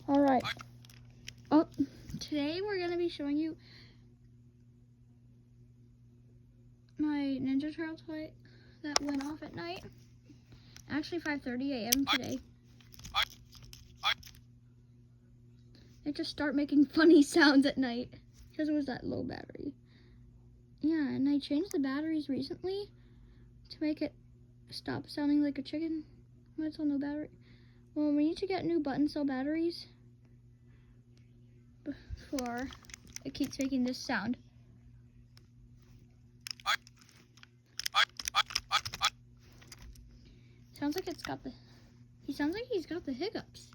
Alright. Oh, today we're going to be showing you my Ninja Turtle toy that went off at night. Actually 5:30 a.m. today. It just started making funny sounds at night because it was that low battery. Yeah, and I changed the batteries recently to make it stop sounding like a chicken when it's on no battery. Well, we need to get new button cell batteries before it keeps making this sound. Sounds like he sounds like he's got the hiccups.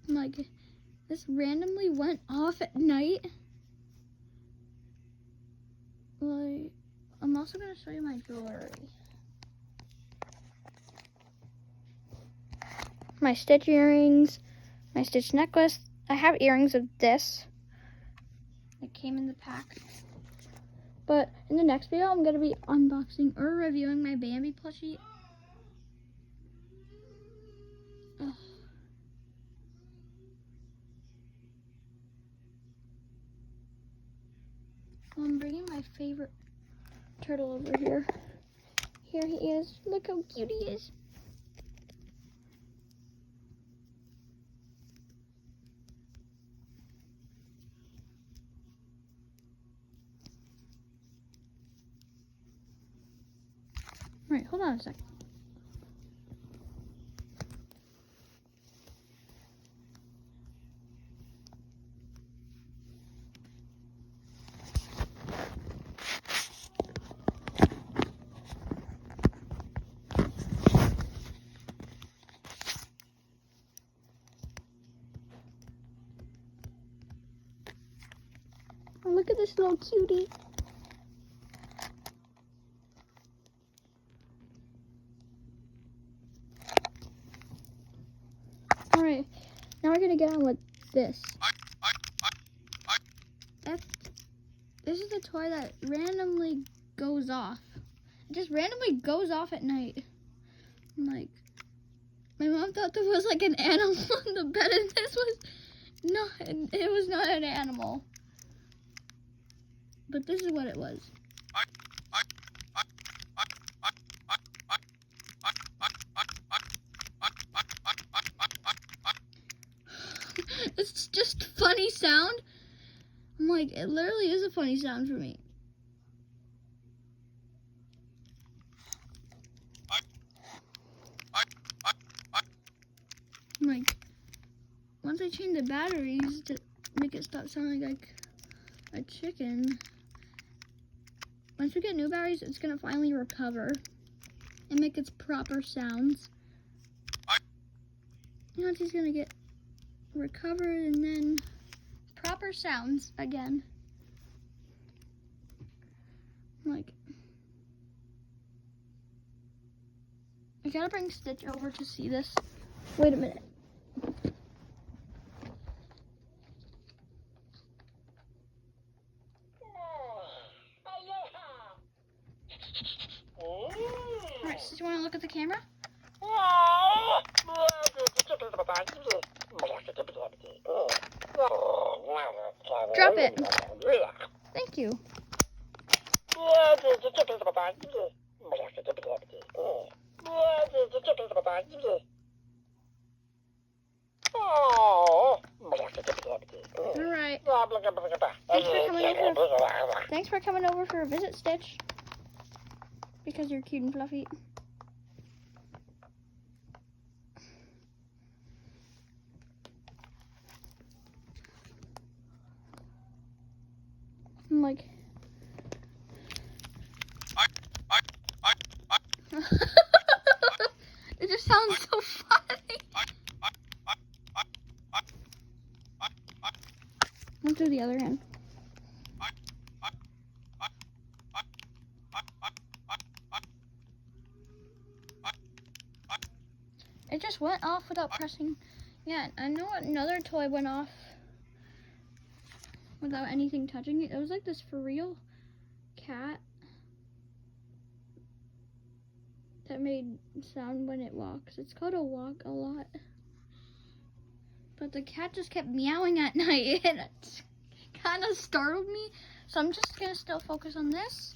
Like, this randomly went off at night. Like, I'm also gonna show you my jewelry. My Stitch earrings, my Stitch necklace. I have earrings of this. It came in the pack. But in the next video, I'm gonna be unboxing or reviewing my Bambi plushie. Ugh. I'm bringing my favorite turtle over here. Here he is. Look how cute he is. Right, hold on a second. Oh, look at this little cutie. Alright, now we're gonna get on with this. This is a toy that randomly goes off. It just randomly goes off at night. Like, my mom thought there was like an animal on the bed, and this was not, it was not an animal. But this is what it was. It's just funny sound. I'm like, it literally is a funny sound for me. I'm like, once I change the batteries to make it stop sounding like a chicken, once we get new batteries, it's gonna finally recover and make its proper sounds. Now it's just gonna get recovered and then proper sounds again. Like, I gotta bring Stitch over to see this. Wait a minute. Alright, so do you want to look at the camera? Drop it. Thank you. Alright. Thanks for coming over for a visit, Stitch. Because you're cute and fluffy. I'm like... It just sounds so funny. Let's do the other hand. It just went off without pressing. Yeah, I know another toy went off without anything touching it. It was like this for real cat that made sound when it walks. It's called a walk-a-lot. But the cat just kept meowing at night, and it kind of startled me. So I'm just gonna still focus on this.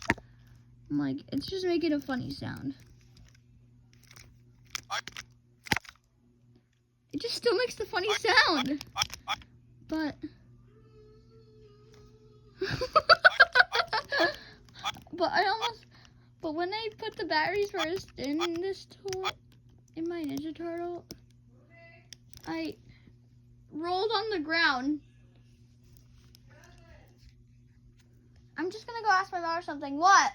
I'm like, it's just making a funny sound. It just still makes the funny sound. But but when I put the batteries first in this tool, in my Ninja Turtle, I rolled on the ground. I'm just gonna go ask my mom something. What?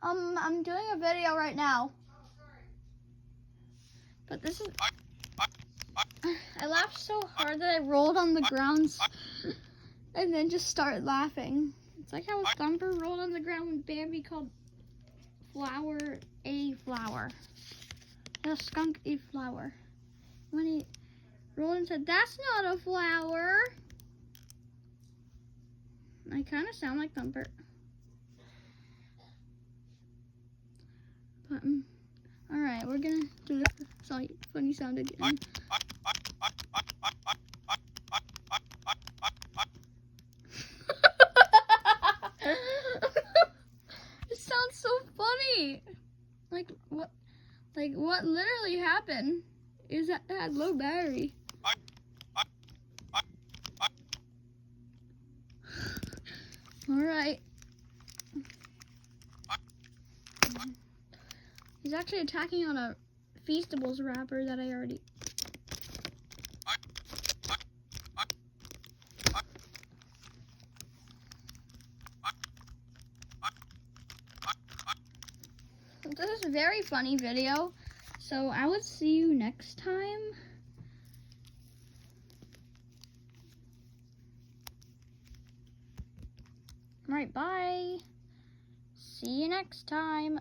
I'm doing a video right now. But this is, I laughed so hard that I rolled on the ground and then just started laughing. It's like how Thumper rolled on the ground when Bambi called flower a flower. The skunk a flower. When he rolled and said, "That's not a flower." I kind of sound like Thumper. But, alright, we're gonna do the funny sound again. It sounds so funny. Like what literally happened is that it had low battery. Alright. He's actually attacking on a Feastables wrapper that I already... This is a very funny video, so I will see you next time. Alright, bye. See you next time.